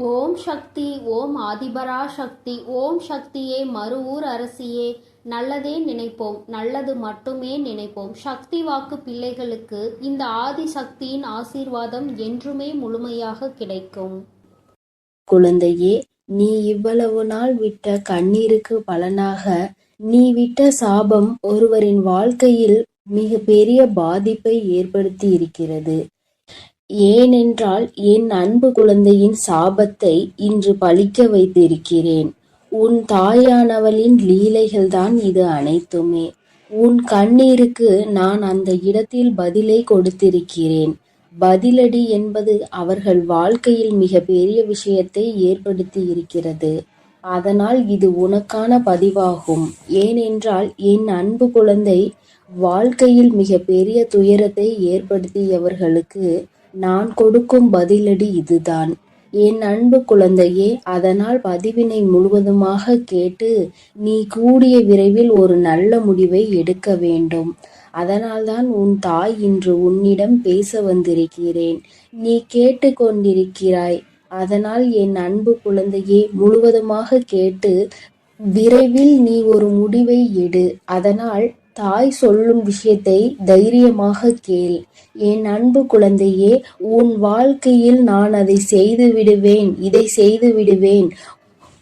ஓம் சக்தி. ஓம் ஆதிபரா சக்தி. ஓம் சக்தியே, மறுவூர் அரசியே. நல்லதே நினைப்போம், நல்லது மட்டுமே நினைப்போம். சக்தி வாக்கு பிள்ளைகளுக்கு இந்த ஆதி சக்தியின் ஆசீர்வாதம் என்றுமே முழுமையாக கிடைக்கும். குழந்தையே, நீ இவ்வளவு நாள் விட்ட கண்ணீருக்கு பலனாக நீ விட்ட சாபம் ஒருவரின் வாழ்க்கையில் மிக பெரிய பாதிப்பை ஏற்படுத்தி இருக்கிறது. ஏனென்றால் என் அன்பு குழந்தையின் சாபத்தை இன்று பலிக்க வைத்திருக்கிறேன். உன் தாயானவளின் லீலைகள்தான் இது அனைத்துமே. உன் கண்ணீருக்கு நான் அந்த இடத்தில் பதிலை கொடுத்திருக்கிறேன். பதிலடி என்பது அவர்கள் வாழ்க்கையில் மிக பெரிய விஷயத்தை ஏற்படுத்தி இருக்கிறது. அதனால் இது உனக்கான பதிவாகும். ஏனென்றால் என் அன்பு குழந்தை வாழ்க்கையில் மிக பெரிய துயரத்தை ஏற்படுத்தியவர்களுக்கு நான் கொடுக்கும் பதிலடி இதுதான். என் அன்பு குழந்தையே, அதனால் பதிவினை முழுவதுமாக கேட்டு நீ கூடிய விரைவில் ஒரு நல்ல முடிவை எடுக்க வேண்டும். அதனால்தான் உன் தாய் இன்று உன்னிடம் பேச வந்திருக்கிறேன். நீ கேட்டு கொண்டிருக்கிறாய். அதனால் என் அன்பு குழந்தையே, முழுவதுமாக கேட்டு விரைவில் நீ ஒரு முடிவை எடு. அதனால் தாய் சொல்லும் விஷயத்தை தைரியமாக கேள். என் அன்பு குழந்தையே, உன் வாழ்க்கையில் நான் அதை செய்து விடுவேன், இதை செய்து விடுவேன்.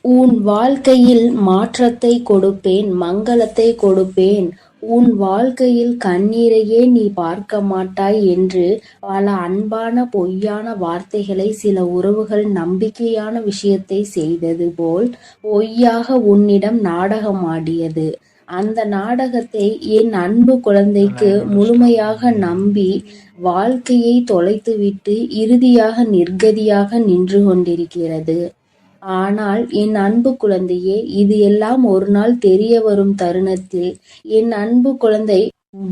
உன் வாழ்க்கையில் மாற்றத்தை கொடுப்பேன், மங்களத்தை கொடுப்பேன். உன் வாழ்க்கையில் கண்ணீரையே நீ பார்க்க மாட்டாய் என்று பல அன்பான பொய்யான வார்த்தைகளை சில உறவுகள் நம்பிக்கையான விஷயத்தை செய்தது போல் பொய்யாக உன்னிடம் நாடகம் ஆடியது. அந்த நாடகத்தை என் அன்பு குழந்தைக்கு முழுமையாக நம்பி வாழ்க்கையை தொலைத்துவிட்டு இறுதியாக நிர்கதியாக நின்று கொண்டிருக்கிறது. ஆனால் என் அன்பு குழந்தையே, இது எல்லாம் ஒரு நாள் தெரிய வரும் தருணத்தில் என் அன்பு குழந்தை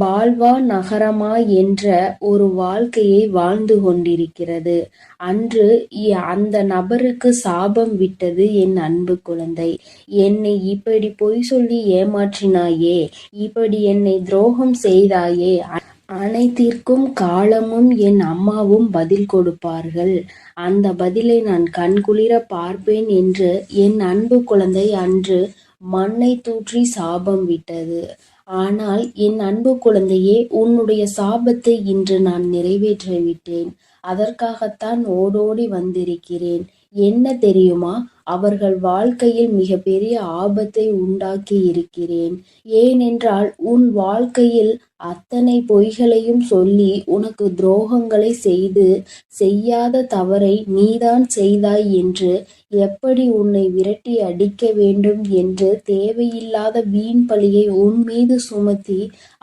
பால்வா நகரமா என்ற ஒரு வாழ்க்கையை வாழ்ந்து கொண்டிருக்கிறது. அன்று அந்த நபருக்கு சாபம் விட்டது என் அன்பு குழந்தை. என்னை இப்படி பொய் சொல்லி ஏமாற்றினாயே, இப்படி என்னை துரோகம் செய்தாயே, அனைத்திற்கும் காலமும் என் அம்மாவும் பதில் கொடுப்பார்கள். அந்த பதிலை நான் கண்குளிர பார்ப்பேன் என்று என் அன்பு குழந்தை அன்று மண்ணை தூற்றி சாபம் விட்டது. ஆனால் என் அன்பு குழந்தையே, உன்னுடைய சாபத்தை இன்று நான் நிறைவேற்றிவிட்டேன். அதற்காகத்தான் ஓடோடி வந்திருக்கிறேன். என்ன தெரியுமா? அவர்கள் வாழ்க்கையில் மிக பெரிய ஆபத்தை உண்டாக்கி இருக்கிறேன். ஏனென்றால் உன் வாழ்க்கையில் அத்தனை பொய்களையும் சொல்லி உனக்கு துரோகங்களை செய்து செய்யாத தவறை நீதான் செய்தாய் என்று எப்படி உன்னை விரட்டி அடிக்க வேண்டும் என்று தேவையில்லாத வீண் பழியை உன் மீது சுமத்தி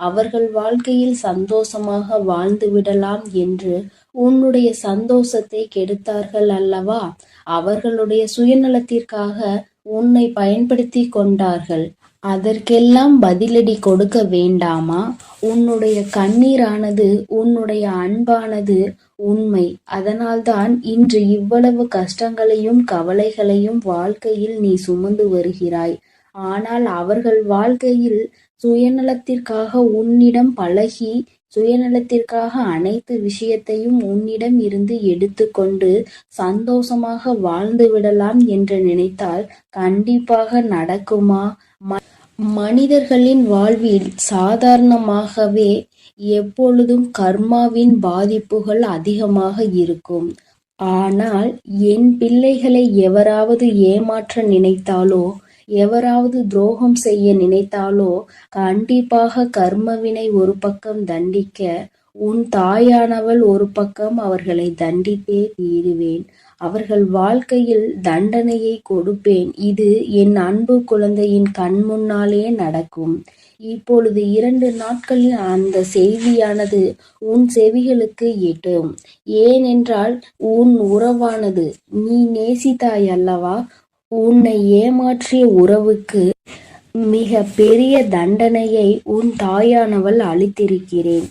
அவர்கள் வாழ்க்கையில் சந்தோஷமாக வாழ்ந்து விடலாம் என்று உன்னுடைய சந்தோஷத்தை கெடுத்தார்கள் அல்லவா? அவர்களுடைய சுயநலத்திற்காக உன்னை பயன்படுத்தி கொண்டார்கள். அதற்கெல்லாம் பதிலடி கொடுக்க வேண்டாமா? உன்னுடைய கண்ணீரானது, உன்னுடைய அன்பானது உண்மை. அதனால்தான் இன்று இவ்வளவு கஷ்டங்களையும் கவலைகளையும் வாழ்க்கையில் நீ சுமந்து வருகிறாய். ஆனால் அவர்கள் வாழ்க்கையில் சுயநலத்திற்காக உன்னிடம் பழகி, சுயநலத்திற்காக அனைத்து விஷயத்தையும் உன்னிடம் இருந்து எடுத்துக்கொண்டு சந்தோஷமாக வாழ்ந்து விடலாம் என்று நினைத்தால் கண்டிப்பாக நடக்குமா? மனிதர்களின் வாழ்வில் சாதாரணமாகவே எப்பொழுதும் கர்மாவின் பாதிப்புகள் அதிகமாக இருக்கும். ஆனால் என் பிள்ளைகளை எவராவது ஏமாற்ற நினைத்தாலோ, எவராவது துரோகம் செய்ய நினைத்தாலோ கண்டிப்பாக கர்மவினை ஒரு பக்கம் தண்டிக்க, உன் தாயானவள் ஒரு பக்கம் அவர்களை தண்டித்தே தீருவேன். அவர்கள் வாழ்க்கையில் தண்டனையை கொடுப்பேன். இது என் அன்பு குழந்தையின் கண் முன்னாலே நடக்கும். இப்பொழுது 2 நாட்களில் அந்த செய்தியானது உன் செவிகளுக்கு எட்டும். ஏனென்றால் உன் உறவானது, நீ நேசித்தாய் அல்லவா? உன்னை ஏமாற்றிய உறவுக்கு மிக பெரிய தண்டனையை உன் தாயானவள் அளித்திருக்கிறேன்.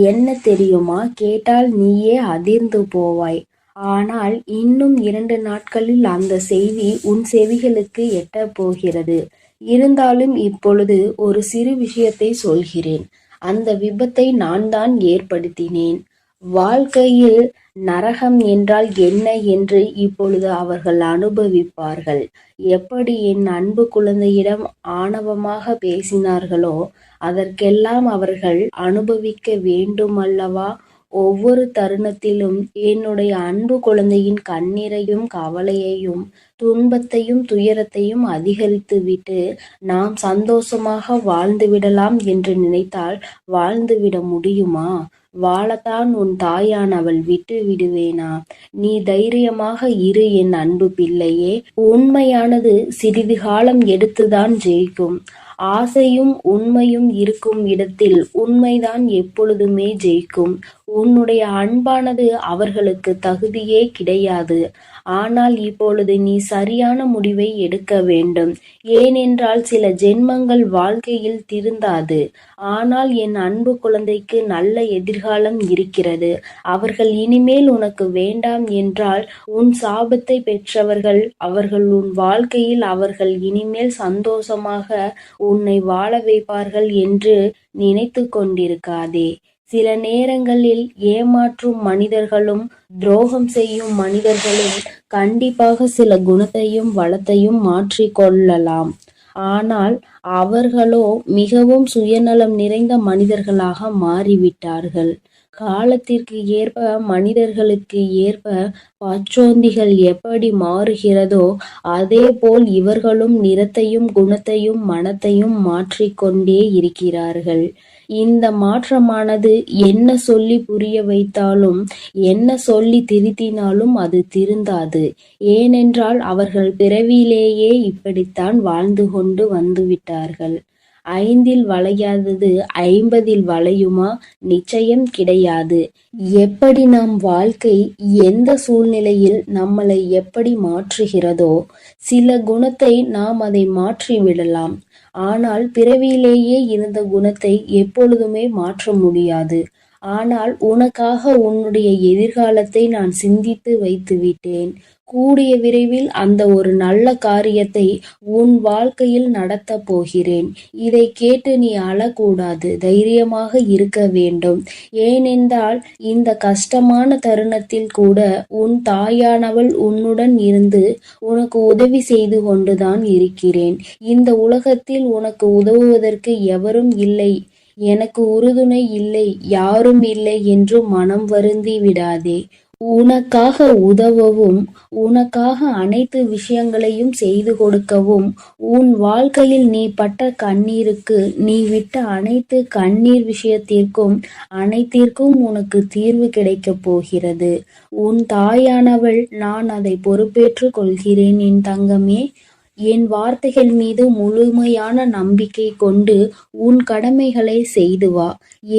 என்ன தெரியுமா? கேட்டால் நீயே அதிர்ந்து போவாய். ஆனால் இன்னும் 2 நாட்களில் அந்த செய்தி உன் செவிகளுக்கு எட்டப் போகிறது. இருந்தாலும் இப்பொழுது ஒரு சிறு விஷயத்தை சொல்கிறேன். அந்த விபத்தை நான் தான் ஏற்படுத்தினேன். வாழ்க்கையில் நரகம் என்றால் என்ன என்று இப்பொழுது அவர்கள் அனுபவிப்பார்கள். எப்படி என் அன்பு குழந்தையிடம் ஆணவமாக பேசினார்களோ அதற்கெல்லாம் அவர்கள் அனுபவிக்க வேண்டுமல்லவா? ஒவ்வொரு தருணத்திலும் என்னுடைய அன்பு குழந்தையின் கண்ணீரையும் கவலையையும் துன்பத்தையும் துயரத்தையும் அதிகரித்துவிட்டு நாம் சந்தோஷமாக வாழ்ந்துவிடலாம் என்று நினைத்தால் வாழ்ந்துவிட முடியுமா? வாழத்தான் உன் தாயானவள் விட்டு விடுவேனா? நீ தைரியமாக இரு என் அன்பு பிள்ளையே. உண்மையானது சிறிது காலம் எடுத்துதான் ஜெயிக்கும். ஆசையும் உண்மையும் இருக்கும் இடத்தில் உண்மைதான் எப்பொழுதுமே ஜெயிக்கும். உன்னுடைய அன்பானது அவர்களுக்கு தகுதியே கிடையாது. ஆனால் இப்பொழுது நீ சரியான முடிவை எடுக்க வேண்டும். ஏனென்றால் சில ஜென்மங்கள் வாழ்க்கையில் திருந்தாது. ஆனால் என் அன்பு குழந்தைக்கு நல்ல எதிர்காலம் இருக்கிறது. அவர்கள் இனிமேல் உனக்கு வேண்டாம் என்றால் உன் சாபத்தை பெற்றவர்கள் அவர்கள் உன் வாழ்க்கையில் அவர்கள் இனிமேல் சந்தோஷமாக உன்னை வாழ வைப்பார்கள் என்று நினைத்து கொண்டிருக்காதே. சில நேரங்களில் ஏமாற்றும் மனிதர்களும் துரோகம் செய்யும் மனிதர்களும் கண்டிப்பாக சில குணத்தையும் வளத்தையும் மாற்றிக்கொள்ளலாம். ஆனால் அவர்களோ மிகவும் சுயநலம் நிறைந்த மனிதர்களாக மாறிவிட்டார்கள். காலத்திற்கு ஏற்ப மனிதர்களுக்கு ஏற்ப பச்சோந்திகள் எப்படி மாறுகிறதோ அதேபோல் இவர்களும் நிறத்தையும் குணத்தையும் மனத்தையும் மாற்றிக்கொண்டே இருக்கிறார்கள். இந்த மாற்றமானது என்ன சொல்லி புரிய வைத்தாலும் என்ன சொல்லி திருத்தினாலும் அது திருந்தாது. ஏனென்றால் அவர்கள் பிறவியிலேயே இப்படித்தான் வாழ்ந்து கொண்டு வந்துவிட்டார்கள். 5ல் வளையாதது 50ல் வளையுமா? நிச்சயம் கிடையாது. எப்படி நம் வாழ்க்கை எந்த சூழ்நிலையில் நம்மளை எப்படி மாற்றுகிறதோ சில குணத்தை நாம் அதை மாற்றி விடலாம். ஆனால் பிறவியிலேயே இருந்த குணத்தை எப்பொழுதுமே மாற்ற முடியாது. ஆனால் உனக்காக உன்னுடைய எதிர்காலத்தை நான் சிந்தித்து வைத்து விட்டேன். கூடிய விரைவில் அந்த ஒரு நல்ல காரியத்தை உன் வாழ்க்கையில் நடத்தப் போகிறேன். இதை கேட்டு நீ அழக்கூடாது, தைரியமாக இருக்க வேண்டும். ஏனென்றால் இந்த கஷ்டமான தருணத்தில் கூட உன் தாயானவள் உன்னுடன் இருந்து உனக்கு உதவி செய்து கொண்டுதான் இருக்கிறேன். இந்த உலகத்தில் உனக்கு உதவுவதற்கு எவரும் இல்லை, எனக்கு உறுதுணை இல்லை, யாரும் இல்லை என்று மனம் வருந்தி விடாதே. உனக்காக உதவவும் உனக்காக அனைத்து விஷயங்களையும் செய்து கொடுக்கவும் உன் வாழ்க்கையில் நீ பட்ட கண்ணீருக்கு நீ விட்ட அனைத்து கண்ணீர் விஷயத்திற்கும் அனைத்திற்கும் உனக்கு தீர்வு கிடைக்கப் போகிறது. உன் தாயானவள் நான் அதை பொறுப்பேற்று கொள்கிறேன் என் தங்கமே. என் வார்த்தைகள் மீது முழுமையான நம்பிக்கை கொண்டு உன் கடமைகளை செய்து வா.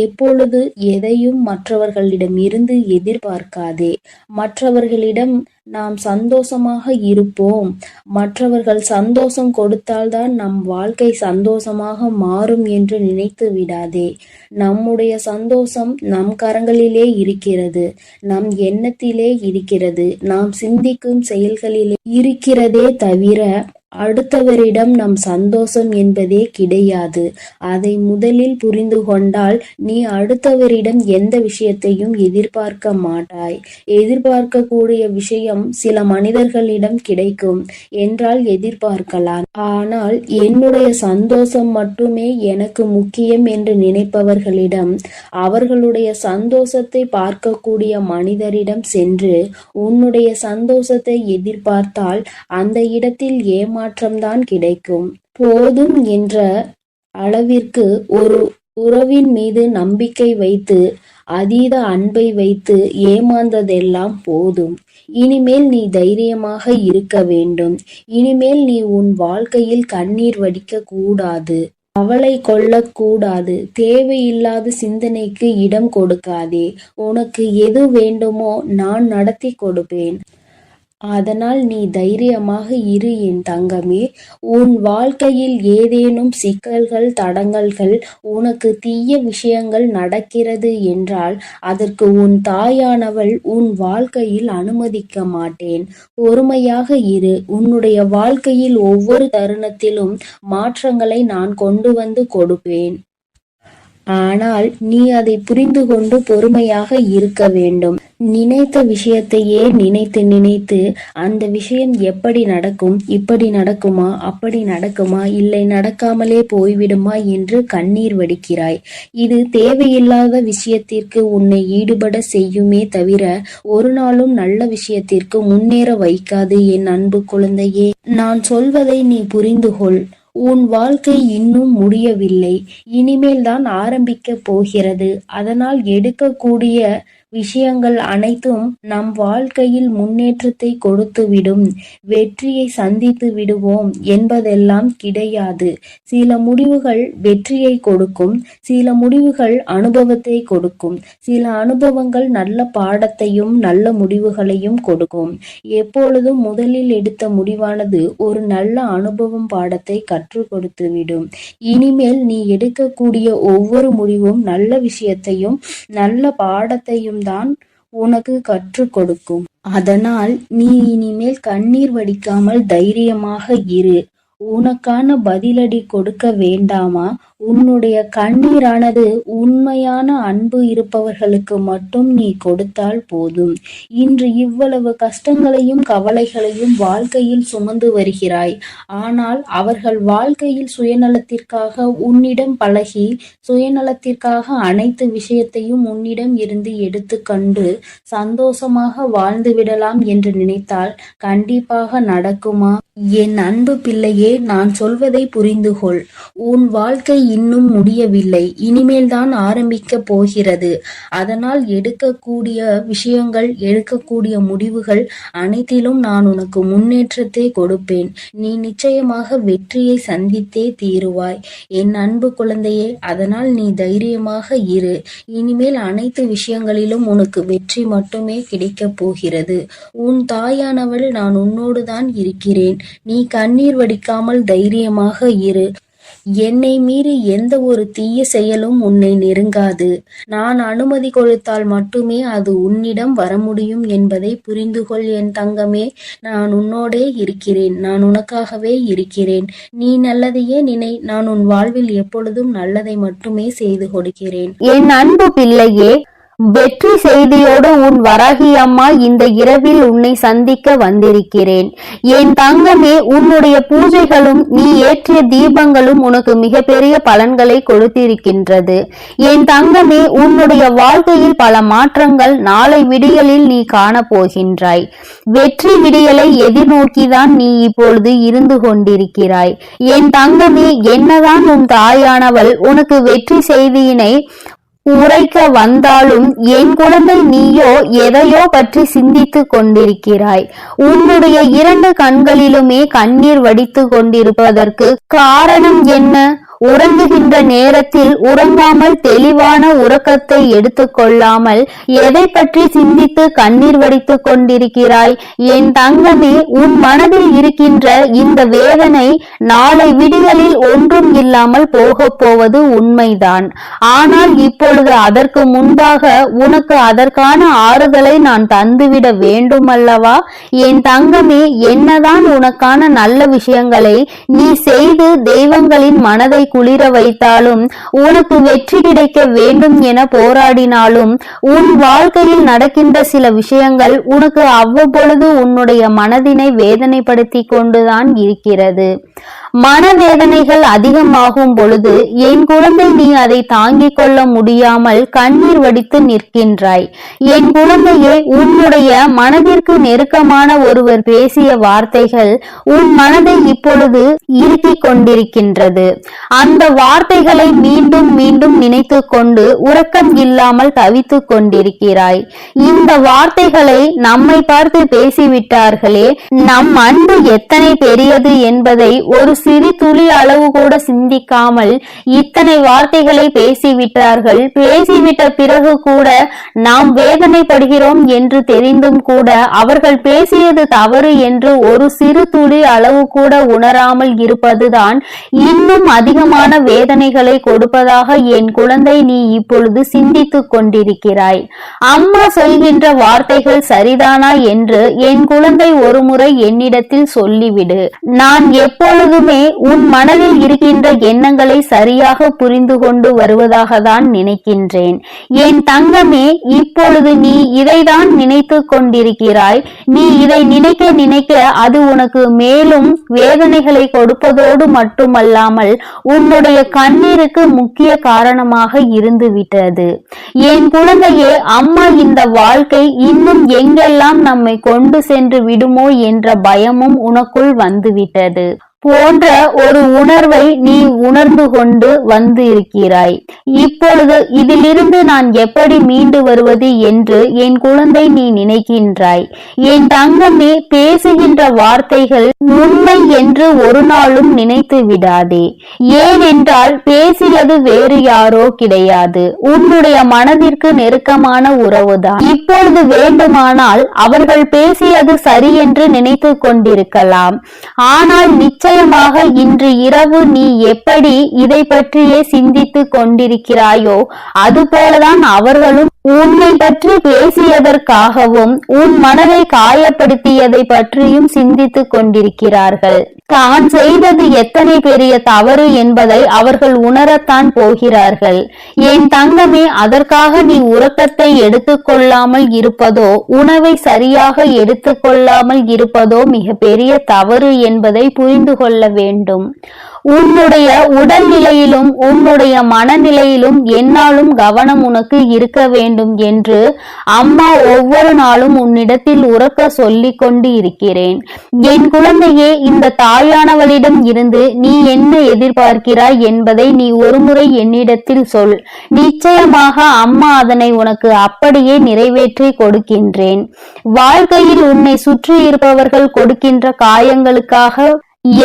எப்பொழுது எதையும் மற்றவர்களிடம் இருந்து எதிர்பார்க்காதே. மற்றவர்களிடம் நாம் சந்தோஷமாக இருப்போம், மற்றவர்கள் சந்தோஷம் கொடுத்தால்தான் நம் வாழ்க்கை சந்தோஷமாக மாறும் என்று நினைத்து விடாதே. நம்முடைய சந்தோஷம் நம் கரங்களிலே இருக்கிறது, நம் எண்ணத்திலே இருக்கிறது, நாம் சிந்திக்கும் செயல்களிலே இருக்கிறதே தவிர அடுத்தவரிடம் நம் சந்தோஷம் என்பதே கிடையாது. அதை முதலில் புரிந்து கொண்டால் நீ அடுத்தவரிடம் எந்த விஷயத்தையும் எதிர்பார்க்க மாட்டாய். எதிர்பார்க்கக்கூடிய விஷயம் சில மனிதர்களிடம் கிடைக்கும் என்றால் எதிர்பார்க்கலாம். ஆனால் என்னுடைய சந்தோஷம் மட்டுமே எனக்கு முக்கியம் என்று நினைப்பவர்களிடம் அவர்களுடைய சந்தோஷத்தை பார்க்கக்கூடிய மனிதரிடம் சென்று உன்னுடைய சந்தோஷத்தை எதிர்பார்த்தால் அந்த இடத்தில் ஏமாற்றம்தான் கிடைக்கும். போதும் என்ற அளவிற்கு ஒரு உறவின் மீது நம்பிக்கை வைத்து அதீத அன்பை வைத்து ஏமாந்ததெல்லாம் போதும். இனிமேல் நீ தைரியமாக இருக்க வேண்டும். இனிமேல் நீ உன் வாழ்க்கையில் கண்ணீர் வடிக்க கூடாது, கவலை கொள்ளக்கூடாது. தேவையில்லாத சிந்தனைக்கு இடம் கொடுக்காதே. உனக்கு எது வேண்டுமோ நான் நடத்தி கொடுப்பேன். அதனால் நீ தைரியமாக இரு என் தங்கமே. உன் வாழ்க்கையில் ஏதேனும் சிக்கல்கள் தடங்கல்கள் உனக்கு தீய விஷயங்கள் நடக்கிறது என்றால் அதற்கு உன் தாயானவள் உன் வாழ்க்கையில் அனுமதிக்க மாட்டேன். பொறுமையாக இரு. உன்னுடைய வாழ்க்கையில் ஒவ்வொரு தருணத்திலும் மாற்றங்களை நான் கொண்டு வந்து கொடுப்பேன். ஆனால் நீ அதை புரிந்து கொண்டு பொறுமையாக இருக்க வேண்டும். நினைத்த விஷயத்தையே நினைத்து நினைத்து அந்த விஷயம் எப்படி நடக்கும், இப்படி நடக்குமா, அப்படி நடக்குமா, இல்லை நடக்காமலே போய்விடுமா என்று கண்ணீர் வடிக்கிறாய். இது தேவையில்லாத விஷயத்திற்கு உன்னை ஈடுபட செய்யுமே தவிர ஒரு நாளும் நல்ல விஷயத்திற்கு முன்னேற வைக்காது. என் அன்பு குழந்தையே, நான் சொல்வதை நீ புரிந்து கொள். உன் வாழ்க்கை இன்னும் முடியவில்லை, இனிமேல் தான் ஆரம்பிக்க போகிறது. அதனால் எடுக்கக்கூடிய விஷயங்கள் அனைத்தும் நம் வாழ்க்கையில் முன்னேற்றத்தை கொடுத்துவிடும், வெற்றியை சந்தித்து விடுவோம் என்பதெல்லாம் கிடையாது. சில முடிவுகள் வெற்றியை கொடுக்கும், சில முடிவுகள் அனுபவத்தை கொடுக்கும், சில அனுபவங்கள் நல்ல பாடத்தையும் நல்ல முடிவுகளையும் கொடுக்கும். எப்பொழுதும் முதலில் எடுத்த முடிவானது ஒரு நல்ல அனுபவம் பாடத்தை கற்றுக் கொடுத்துவிடும். இனிமேல் நீ எடுக்கக்கூடிய ஒவ்வொரு முடிவும் நல்ல விஷயத்தையும் நல்ல பாடத்தையும் தான் உனக்கு கற்றுக் கொடுக்கும். அதனால் நீ இனிமேல் கண்ணீர் வடிக்காமல் தைரியமாக இரு. உனக்கான பதிலடி கொடுக்க வேண்டாமா? உன்னுடைய கண்ணீரானது உண்மையான அன்பு இருப்பவர்களுக்கு மட்டும் நீ கொடுத்தால் போதும். இன்று இவ்வளவு கஷ்டங்களையும் கவலைகளையும் வாழ்க்கையில் சுமந்து வருகிறாய். ஆனால் அவர்கள் வாழ்க்கையில் சுயநலத்திற்காக உன்னிடம் பழகி, சுயநலத்திற்காக அனைத்து விஷயத்தையும் உன்னிடம் இருந்து எடுத்துக்கொண்டு சந்தோஷமாக வாழ்ந்து விடலாம் என்று நினைத்தால் கண்டிப்பாக நடக்குமா? என் அன்பு பிள்ளையே, நான் சொல்வதை புரிந்து கொள். உன் வாழ்க்கை இன்னும் முடியவில்லை, இனிமேல் தான் ஆரம்பிக்க போகிறது. அதனால் எடுக்கக்கூடிய விஷயங்கள், எடுக்கக்கூடிய முடிவுகள் அனைத்திலும் நான் உனக்கு முன்னேற்றத்தை கொடுப்பேன். நீ நிச்சயமாக வெற்றியை சந்தித்தே தீருவாய் என் அன்பு குழந்தையே. அதனால் நீ தைரியமாக இரு. இனிமேல் அனைத்து விஷயங்களிலும் உனக்கு வெற்றி மட்டுமே கிடைக்கப் போகிறது. உன் தாயானவள் நான் உன்னோடு தான் இருக்கிறேன். நீ கண்ணீர் வடிக்காமல் தைரியமாக இரு. என்னை மீறி எந்த ஒரு தீய செயலும் உன்னை நெருங்காது. நான் அனுமதி கொடுத்தால் மட்டுமே அது உன்னிடம் வர முடியும் என்பதை புரிந்து கொள் என் தங்கமே. நான் உன்னோடே இருக்கிறேன், நான் உனக்காகவே இருக்கிறேன். நீ நல்லதையே நினை. நான் உன் வாழ்வில் எப்பொழுதும் நல்லதை மட்டுமே செய்து கொடுக்கிறேன். என் அன்பு பிள்ளையே, வெற்றி செய்தியோடு உன் வராகி அம்மா இந்த இரவில் உன்னை சந்திக்க வந்திருக்கிறேன். என் தங்கமே, உன்னுடைய பூஜைகளும் நீ ஏற்றிய தீபங்களும் உனக்கு மிகப்பெரிய பலன்களை கொடுத்திருக்கின்றது. என் தங்கமே, உன்னுடைய வாழ்க்கையில் பல மாற்றங்கள் நாளை விடியலில் நீ காண போகின்றாய். வெற்றி விடியலை எதிர்நோக்கிதான் நீ இப்பொழுது இருந்து கொண்டிருக்கிறாய். என் தங்கமே, என்னதான் உன் தாயானவள் உனக்கு வெற்றி செய்தியினை உரைக்க வந்தாலும் என் குழந்தை, நீயோ எதையோ பற்றி சிந்தித்து கொண்டிருக்கிறாய். உன்னுடைய 2 கண்களிலுமே கண்ணீர் வடித்து கொண்டிருப்பதற்கு காரணம் என்ன? உறங்குகின்ற நேரத்தில் உறங்காமல் தெளிவான உறக்கத்தை எடுத்துக்கொள்ளாமல் எதை பற்றி சிந்தித்து கண்ணீர் வடித்துக் கொண்டிருக்கிறாய்? என் தங்கமே, உன் மனதில் இருக்கின்ற இந்த வேதனை நாளை விடியலில் ஒன்றும் இல்லாமல் போக போவது உண்மைதான். ஆனால் இப்பொழுது அதற்கு முன்பாக உனக்கு அதற்கான ஆறுதலை நான் தந்துவிட வேண்டும் அல்லவா? என் தங்கமே, என்னதான் உனக்கான நல்ல விஷயங்களை நீ செய்து தெய்வங்களின் மனதை குளிர வைத்தாலும், உனக்கு வெற்றி கிடைக்க வேண்டும் என போராடினாலும், உன் வாழ்க்கையில் நடக்கின்ற சில விஷயங்கள் உனக்கு அவ்வப்பொழுது உன்னுடைய மனதினை வேதனைப்படுத்தி கொண்டுதான் இருக்கிறது. மனவேதனைகள் அதிகமாகும் பொழுது என் குழந்தை, நீ அதை தாங்கிக் கொள்ள முடியாமல் கண்ணீர் வடித்து நிற்கின்றாய். என் குழந்தையே, உன்னுடைய மனதிற்கு நெருக்கமான ஒருவர் பேசிய வார்த்தைகள் உன் மனதை இப்பொழுது இறுக்கிக் கொண்டிருக்கின்றது. அந்த வார்த்தைகளை மீண்டும் மீண்டும் நினைத்து கொண்டு உறக்கம் இல்லாமல் தவித்துக் கொண்டிருக்கிறாய். இந்த வார்த்தைகளை நம்மை பார்த்து பேசிவிட்டார்களே, நம் அன்பு எத்தனை பெரியது என்பதை ஒரு சிறு துளி அளவு கூட சிந்திக்காமல் இத்தனை வார்த்தைகளை பேசிவிட்டார்கள். பேசிவிட்ட பிறகு கூட நாம் வேதனைப்படுகிறோம் என்று தெரிந்தும் கூட அவர்கள் பேசியது தவறு என்று ஒரு சிறு துளி அளவு கூட உணராமல் இருப்பதுதான் இன்னும் அதிகமாக அதிகமான வேதனைகளை கொடுப்பதாக என் குழந்தை நீ இப்பொழுது சிந்தித்துக் கொண்டிருக்கிறாய். அம்மா சொல்கின்ற வார்த்தைகள் சரிதானா என்று என் குழந்தை ஒருமுறை என்னிடத்தில் சொல்லிவிடு. நான் எப்பொழுதுமே உன் மனதில் இருக்கின்ற எண்ணங்களை சரியாக புரிந்து கொண்டு வருவதாக தான் நினைக்கின்றேன். என் தங்கமே, இப்பொழுது நீ இதைதான் நினைத்து கொண்டிருக்கிறாய். நீ இதை நினைக்க நினைக்க அது உனக்கு மேலும் வேதனைகளை கொடுப்பதோடு மட்டுமல்லாமல் உன்னுடைய கண்ணீருக்கு முக்கிய காரணமாக இருந்து விட்டது. என் குழந்தையே, அம்மா இந்த வாழ்க்கை இன்னும் எங்கெல்லாம் நம்மை கொண்டு சென்று விடுமோ என்ற பயமும் உனக்குள் வந்துவிட்டது போன்ற ஒரு உணர்வை நீ உணர்ந்து கொண்டு வந்து இருக்கிறாய். இப்பொழுது இதிலிருந்து நான் எப்படி மீண்டு வருவது என்று என் குழந்தை நீ நினைக்கின்றாய். என் தங்கமே, பேசுகின்ற வார்த்தைகள் உண்மை என்று ஒரு நாளும் நினைத்து விடாதே. ஏனென்றால் பேசியது வேறு யாரோ கிடையாது, உன்னுடைய மனதிற்கு நெருக்கமான உறவுதான். இப்பொழுது வேண்டுமானால் அவர்கள் பேசியது சரி என்று நினைத்து கொண்டிருக்கலாம். ஆனால் நிச்சயமாக இன்று இரவு நீ எப்படி இதை பற்றியே சிந்தித்து கொண்டிருக்கிறாயோ அதுபோலதான் அவர்களும் உன்னை பற்றி பேசியதற்காகவும் உன் மனதை காயப்படுத்தியதை பற்றியும் சிந்தித்துக் கொண்டிருக்கிறார்கள். தான் செய்தது எத்தனை பெரிய தவறு என்பதை அவர்கள் உணரத்தான் போகிறார்கள். என் தங்கமே, அதற்காக நீ உறக்கத்தை எடுத்துக்கொள்ளாமல் இருப்பதோ உணவை சரியாக எடுத்துக்கொள்ளாமல் இருப்பதோ மிக பெரிய தவறு என்பதை புரிந்து கொள்ள வேண்டும். உன்னுடைய உடல்நிலையிலும் உன்னுடைய மனநிலையிலும் என்னாலும் கவனம் உனக்கு இருக்க வேண்டும் என்று அம்மா ஒவ்வொரு நாளும் உன்னிடத்தில் உறக்க சொல்லிக் கொண்டு இருக்கிறேன். என் குழந்தையே, இந்த தாயானவளிடம் இருந்து நீ என்ன எதிர்பார்க்கிறாய் என்பதை நீ ஒருமுறை என்னிடத்தில் சொல். நிச்சயமாக அம்மா அதனை உனக்கு அப்படியே நிறைவேற்றி கொடுக்கின்றேன். வாழ்க்கையில் உன்னை சுற்றி இருப்பவர்கள் கொடுக்கின்ற காயங்களுக்காக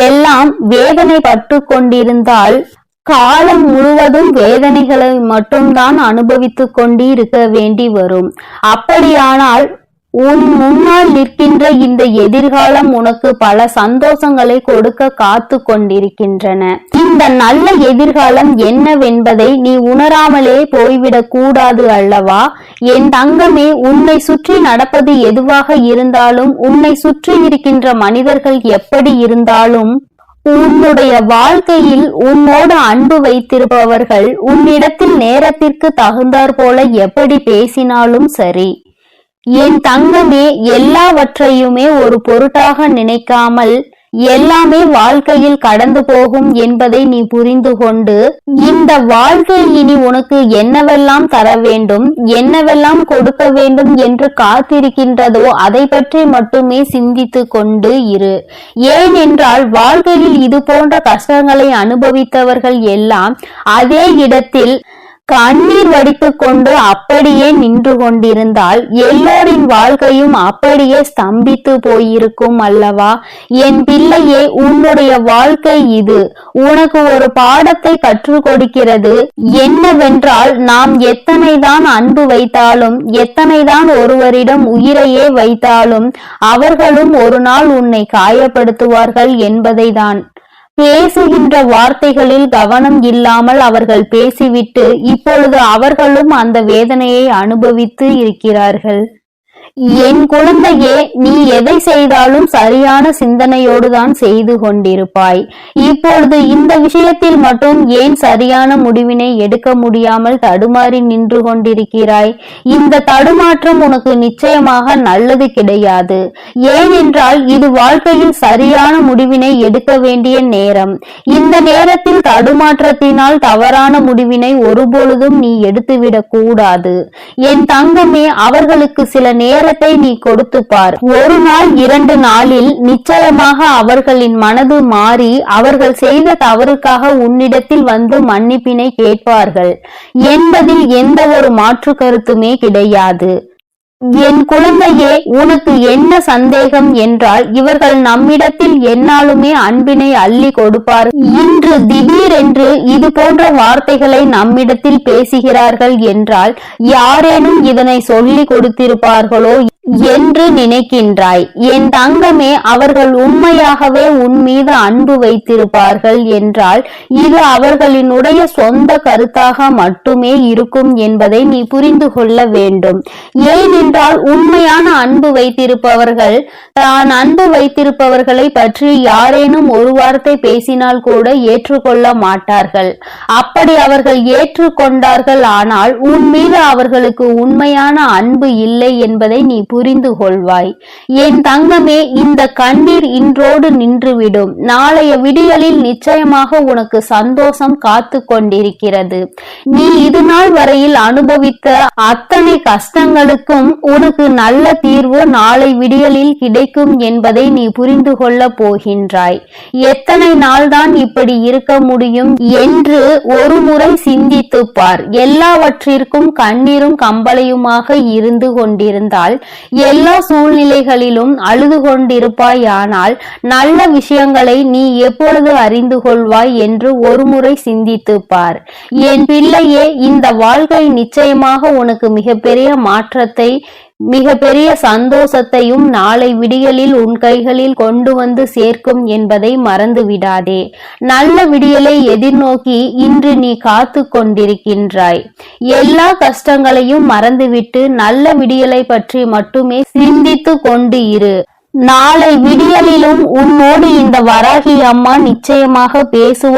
எல்லாம் வேதனை பட்டு கொண்டிருந்தால் காலம் முழுவதும் வேதனைகளை மட்டும்தான் அனுபவித்துக் கொண்டு இருக்க வேண்டி வரும். அப்படியானால் உன் முன்னால் நிற்கின்ற இந்த எதிர்காலம் உனக்கு பல சந்தோஷங்களை கொடுக்க காத்து கொண்டிருக்கின்றன. இந்த நல்ல எதிர்காலம் என்னவென்பதை நீ உணராமலே போய்விடக் கூடாது அல்லவா? என் தங்கமே, உன்னை சுற்றி நடப்பது எதுவாக இருந்தாலும், உன்னை சுற்றி இருக்கின்ற மனிதர்கள் எப்படி இருந்தாலும், உன்னுடைய வாழ்க்கையில் உன்னோடு அன்பு வைத்திருப்பவர்கள் உன்னிடத்தில் நேரத்திற்கு தகுந்தாற் போல எப்படி பேசினாலும் சரி, என் தங்கமே, எல்லாவற்றையுமே ஒரு பொருட்டாக நினைக்காமல் எல்லாமே வாழ்க்கையில் கடந்து போகும் என்பதை நீ புரிந்து கொண்டு, இந்த வாழ்க்கை இனி உனக்கு என்னவெல்லாம் தர வேண்டும், என்னவெல்லாம் கொடுக்க வேண்டும் என்று காத்திருக்கின்றதோ அதை பற்றி மட்டுமே சிந்தித்து கொண்டு இரு. ஏனென்றால் வாழ்க்கையில் இது போன்ற கஷ்டங்களை அனுபவித்தவர்கள் எல்லாம் அதே இடத்தில் கண்ணீர் வடித்துக் கொண்டு அப்படியே நின்று கொண்டிருந்தால் எல்லோரின் வாழ்க்கையும் அப்படியே ஸ்தம்பித்து போயிருக்கும் அல்லவா? என் பிள்ளையே, உன்னுடைய வாழ்க்கை இது உனக்கு ஒரு பாடத்தை கற்றுக் கொடுக்கிறது. என்னவென்றால், நாம் எத்தனைதான் அன்பு வைத்தாலும், எத்தனைதான் ஒருவரிடம் உயிரையே வைத்தாலும் அவர்களும் ஒரு நாள் உன்னை காயப்படுத்துவார்கள் என்பதை தான். பேசுகின்ற வார்த்தைகளில் கவனம் இல்லாமல் அவர்கள் பேசிவிட்டு இப்பொழுது அவர்களும் அந்த வேதனையை அனுபவித்து இருக்கிறார்கள். என் குழந்தையே, நீ எதை செய்தாலும் சரியான சிந்தனையோடு தான் செய்து கொண்டிருப்பாய். இப்பொழுது இந்த விஷயத்தில் மட்டும் ஏன் சரியான முடிவினை எடுக்க முடியாமல் தடுமாறி நின்று கொண்டிருக்கிறாய்? இந்த தடுமாற்றம் உனக்கு நிச்சயமாக நல்லது கிடையாது. ஏனென்றால் இது வாழ்க்கையில் சரியான முடிவினை எடுக்க வேண்டிய நேரம். இந்த நேரத்தில் தடுமாற்றத்தினால் தவறான முடிவினை ஒருபொழுதும் நீ எடுத்துவிடக் கூடாது. என் தங்கமே, அவர்களுக்கு சில நேரத்தை நீ கொடுத்து பார். ஒரு நாள் 2 நாளில் நிச்சயமாக அவர்களின் மனது மாறி அவர்கள் செய்த தவறுக்காக உன்னிடத்தில் வந்து மன்னிப்பினை கேட்பார்கள் என்பதில் எந்த ஒரு மாற்று கருத்துமே கிடையாது. என் குழந்தையே, உனக்கு என்ன சந்தேகம் என்றால், இவர்கள் நம்மிடத்தில் என்னாலுமே அன்பினை அள்ளி கொடுப்பார். இன்று திடீரென்று இது போன்ற வார்த்தைகளை நம்மிடத்தில் பேசுகிறார்கள் என்றால் யாரேனும் இதனை சொல்லி கொடுத்திருப்பார்களோ என்று நினைக்கின்றாய். என் தங்கமே, அவர்கள் உண்மையாகவே உன் மீது அன்பு வைத்திருப்பார்கள் என்றால் இது அவர்களினுடைய சொந்த கருத்தாக மட்டுமே இருக்கும் என்பதை நீ புரிந்து கொள்ள வேண்டும். ஏனென்றால் உண்மையான அன்பு வைத்திருப்பவர்கள் தான் அன்பு வைத்திருப்பவர்களை பற்றி யாரேனும் ஒரு வார்த்தை பேசினால் கூட ஏற்றுக்கொள்ள மாட்டார்கள். அப்படி அவர்கள் ஏற்றுக்கொண்டார்கள் ஆனால் உன் மீது அவர்களுக்கு உண்மையான அன்பு இல்லை என்பதை நீ புரிந்து கொள்வாய். என் தங்கமே, இந்த கண்ணீர் இன்றோடு நின்றுவிடும். நாளைய விடியலில் நிச்சயமாக உனக்கு சந்தோஷம் காத்து கொண்டிருக்கிறது. நீ இது நாள் வரையில் அனுபவித்த அத்தனை கஷ்டங்களுக்கும் உனக்கு நல்ல தீர்வு நாளை விடியலில் கிடைக்கும் என்பதை நீ புரிந்து கொள்ள போகின்றாய். எத்தனை நாள்தான் இப்படி இருக்க முடியும் என்று ஒரு முறை சிந்தித்து பார். எல்லாவற்றிற்கும் கண்ணீரும் கம்பளையுமாக இருந்து கொண்டிருந்தால் எல்லா சூழ்நிலைகளிலும் அழுது கொண்டிருப்பாயானால் நல்ல விஷயங்களை நீ எப்பொழுது அறிந்து கொள்வாய் என்று ஒருமுறை சிந்தித்து பார். என் பிள்ளையே, இந்த வாழ்க்கை நிச்சயமாக உனக்கு மிகப்பெரிய மாற்றத்தை மிகப்பெரிய சந்தோஷத்தையும் நாளை விடியலில் உன் கைகளில் கொண்டு வந்து சேர்க்கும் என்பதை மறந்து விடாதே. நல்ல விடியலை எதிர்நோக்கி இன்று நீ காத்து கொண்டிருக்கின்றாய். எல்லா கஷ்டங்களையும் மறந்துவிட்டு நல்ல விடியலை பற்றி மட்டுமே சிந்தித்து கொண்டு இரு. நாளை விடியலிலும் உன்னோடு இந்த வராகி அம்மா நிச்சயமாக பேசுவார்.